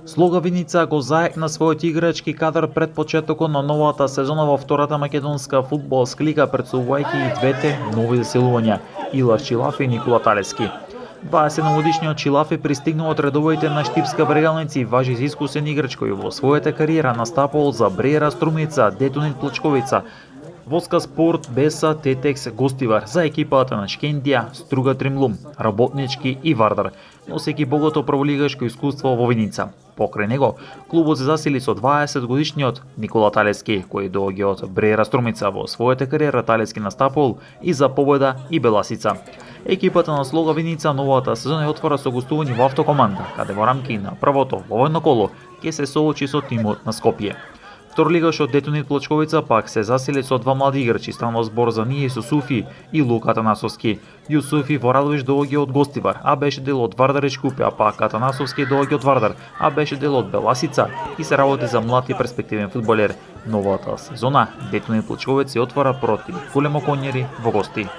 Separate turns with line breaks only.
Слога Виница го заекна својот играчки кадар пред почетокот на новата сезона во втората македонска фудбалска лига, претставувајќи и двете нови заселувања Илар Чилафи и Никола Талески. 27-годишниот Чилафи пристигнал од редовите на Штипска Брегалница и важи за искусен играч кој во својата кариера настапувал за Бреера Струмица, Детонит Плачковица, Воска Спорт, Беса, Тетекс, Гостивар, за екипата на Шкендија, Струга Тримлум, Работнички и Вардар, носејќи богато прволигашко искуство во Виница. Покрај него, клубот се засили со 20-годишниот Никола Талески, кој доаѓа од Бреера Струмица. Во својата кариера Талески настапувал и за Победа и Беласица. Екипата на Слога Виница новата сезона ја отвора со гостување во Автокоманда, каде во рамки на првото воено коло ќе се соочи со тимот на Скопје. Вторлигашот Детонит Плачковица пак се засили со два млади играчи, станува збор за Није Сусуфи и Лука Атанасовски. Јусуфи во Радовиш доаѓа од Гостивар, а беше дел од Вардарич Купе, а пак Атанасовски доаѓа од Вардар, а беше дел од Беласица и се работи за млад и перспективен фудбалер. Новата сезона Детонит Плачковица се отвара против Големо Конјери во гости.